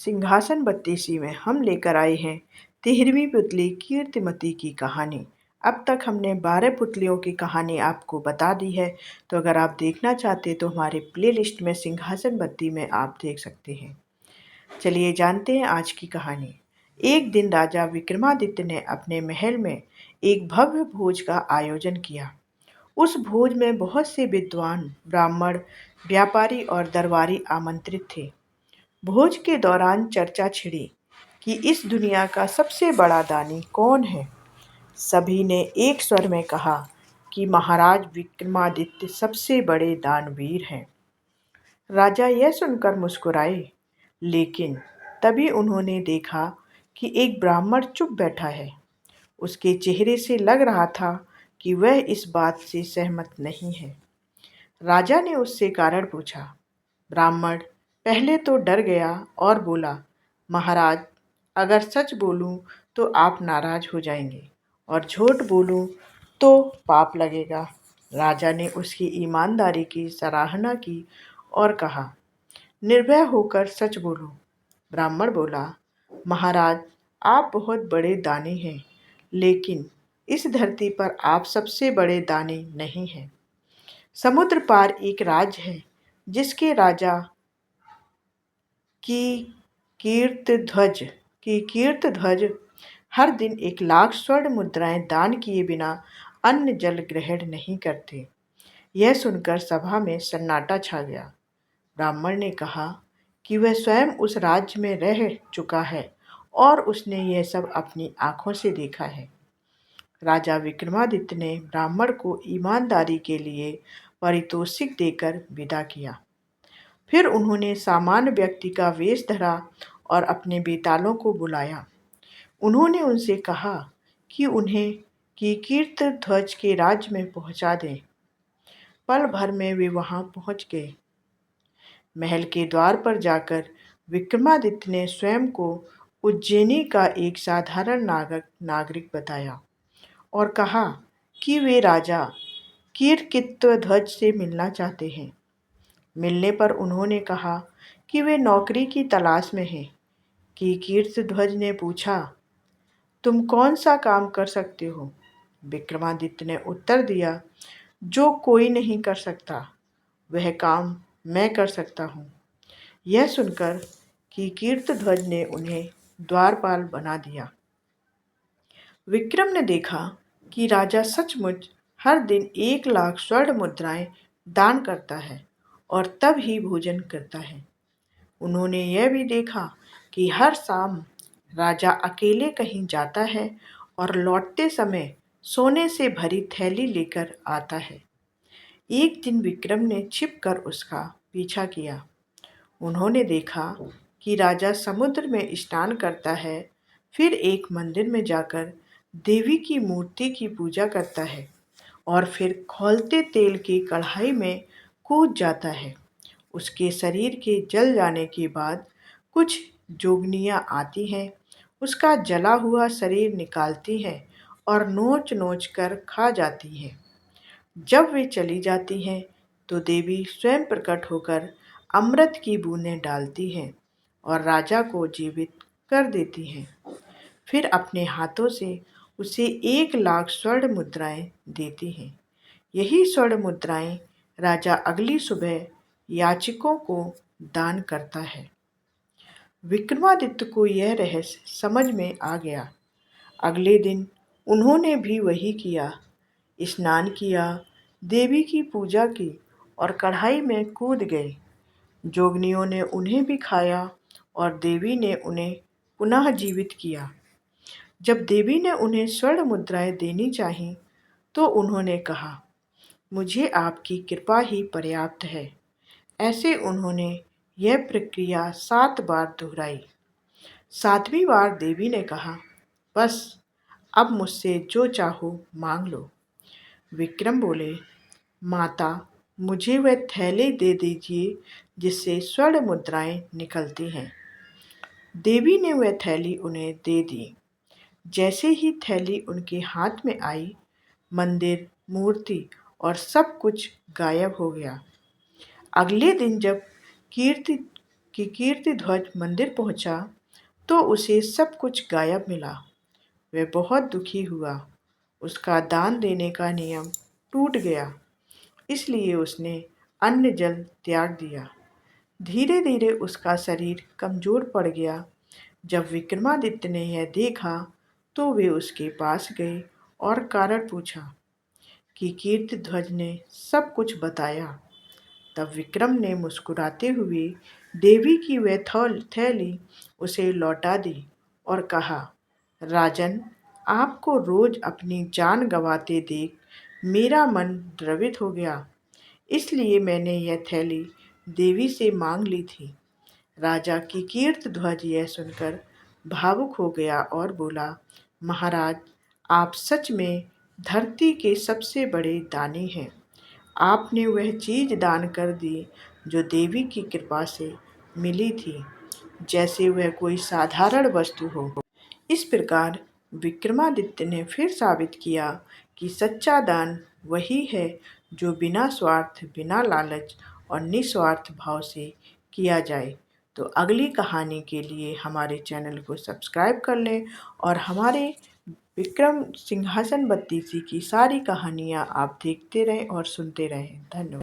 सिंहासन बत्तीसी में हम लेकर आए हैं 13वीं पुतली कीर्तिमती की कहानी। अब तक हमने 12 पुतलियों की कहानी आपको बता दी है, तो अगर आप देखना चाहते तो हमारे प्लेलिस्ट में सिंहासन बत्ती में आप देख सकते हैं। चलिए जानते हैं आज की कहानी। एक दिन राजा विक्रमादित्य ने अपने महल में एक भव्य भोज का आयोजन किया। उस भोज में बहुत से विद्वान, ब्राह्मण, व्यापारी और दरबारी आमंत्रित थे। भोज के दौरान चर्चा छिड़ी कि इस दुनिया का सबसे बड़ा दानी कौन है। सभी ने एक स्वर में कहा कि महाराज विक्रमादित्य सबसे बड़े दानवीर हैं। राजा यह सुनकर मुस्कुराए, लेकिन तभी उन्होंने देखा कि एक ब्राह्मण चुप बैठा है। उसके चेहरे से लग रहा था कि वह इस बात से सहमत नहीं है। राजा ने उससे कारण पूछा। ब्राह्मण पहले तो डर गया और बोला, महाराज, अगर सच बोलूं तो आप नाराज हो जाएंगे और झूठ बोलूं तो पाप लगेगा। राजा ने उसकी ईमानदारी की सराहना की और कहा, निर्भय होकर सच बोलो। ब्राह्मण बोला, महाराज, आप बहुत बड़े दानी हैं, लेकिन इस धरती पर आप सबसे बड़े दानी नहीं हैं। समुद्र पार एक राज्य है जिसके राजा की कीर्तध्वज की कीर्तध्वज हर दिन 1 लाख स्वर्ण मुद्राएं दान किए बिना अन्न जल ग्रहण नहीं करते। यह सुनकर सभा में सन्नाटा छा गया। ब्राह्मण ने कहा कि वह स्वयं उस राज्य में रह चुका है और उसने यह सब अपनी आंखों से देखा है। राजा विक्रमादित्य ने ब्राह्मण को ईमानदारी के लिए पारितोषिक देकर विदा किया। फिर उन्होंने सामान्य व्यक्ति का वेश धरा और अपने बेतालों को बुलाया। उन्होंने उनसे कहा कि उन्हें कीर्तध्वज के राज्य में पहुंचा दें। पल भर में वे वहां पहुंच गए। महल के द्वार पर जाकर विक्रमादित्य ने स्वयं को उज्जैनी का एक साधारण नागरिक बताया और कहा कि वे राजा कीर्तिध्वज से मिलना चाहते हैं। मिलने पर उन्होंने कहा कि वे नौकरी की तलाश में हैं। कि कीर्तिध्वज ने पूछा, तुम कौन सा काम कर सकते हो? विक्रमादित्य ने उत्तर दिया, जो कोई नहीं कर सकता वह काम मैं कर सकता हूँ। यह सुनकर कि कीर्तिध्वज ने उन्हें द्वारपाल बना दिया। विक्रम ने देखा कि राजा सचमुच हर दिन 1 लाख स्वर्ण मुद्राएं दान करता है और तब ही भोजन करता है। उन्होंने यह भी देखा कि हर शाम राजा अकेले कहीं जाता है और लौटते समय सोने से भरी थैली लेकर आता है। एक दिन विक्रम ने छिपकर उसका पीछा किया। उन्होंने देखा कि राजा समुद्र में स्नान करता है, फिर एक मंदिर में जाकर देवी की मूर्ति की पूजा करता है और फिर खौलते तेल की कढ़ाई में कूद जाता है। उसके शरीर के जल जाने के बाद कुछ जोगनियां आती हैं, उसका जला हुआ शरीर निकालती हैं और नोच नोच कर खा जाती हैं। जब वे चली जाती हैं तो देवी स्वयं प्रकट होकर अमृत की बूंदें डालती हैं और राजा को जीवित कर देती हैं। फिर अपने हाथों से उसे 1 लाख स्वर्ण मुद्राएं देती हैं। यही स्वर्ण मुद्राएं राजा अगली सुबह याचकों को दान करता है। विक्रमादित्य को यह रहस्य समझ में आ गया। अगले दिन उन्होंने भी वही किया। स्नान किया, देवी की पूजा की और कढ़ाई में कूद गए। जोगनियों ने उन्हें भी खाया और देवी ने उन्हें पुनः जीवित किया। जब देवी ने उन्हें स्वर्ण मुद्राएं देनी चाहिए तो उन्होंने कहा, मुझे आपकी कृपा ही पर्याप्त है। ऐसे उन्होंने यह प्रक्रिया 7 बार दोहराई। 7वीं बार देवी ने कहा, बस अब मुझसे जो चाहो मांग लो। विक्रम बोले, माता, मुझे वह थैली दे दीजिए जिससे स्वर्ण मुद्राएं निकलती हैं। देवी ने वह थैली उन्हें दे दी। जैसे ही थैली उनके हाथ में आई, मंदिर, मूर्ति और सब कुछ गायब हो गया। अगले दिन जब कीर्ति कि कीर्तिध्वज मंदिर पहुंचा तो उसे सब कुछ गायब मिला। वह बहुत दुखी हुआ। उसका दान देने का नियम टूट गया, इसलिए उसने अन्न जल त्याग दिया। धीरे धीरे उसका शरीर कमजोर पड़ गया। जब विक्रमादित्य ने यह देखा तो वे उसके पास गए और कारण पूछा कि कीर्तिध्वज ने सब कुछ बताया। तब विक्रम ने मुस्कुराते हुए देवी की वह थैली उसे लौटा दी और कहा, राजन, आपको रोज अपनी जान गंवाते देख मेरा मन द्रवित हो गया, इसलिए मैंने यह थैली देवी से मांग ली थी। राजा की कीर्तिध्वज यह सुनकर भावुक हो गया और बोला, महाराज, आप सच में धरती के सबसे बड़े दानी हैं। आपने वह चीज दान कर दी जो देवी की कृपा से मिली थी, जैसे वह कोई साधारण वस्तु हो। इस प्रकार विक्रमादित्य ने फिर साबित किया कि सच्चा दान वही है जो बिना स्वार्थ, बिना लालच और निस्वार्थ भाव से किया जाए। तो अगली कहानी के लिए हमारे चैनल को सब्सक्राइब कर लें और हमारे विक्रम सिंहासन बत्तीसी की सारी कहानियाँ आप देखते रहें और सुनते रहें। धन्यवाद।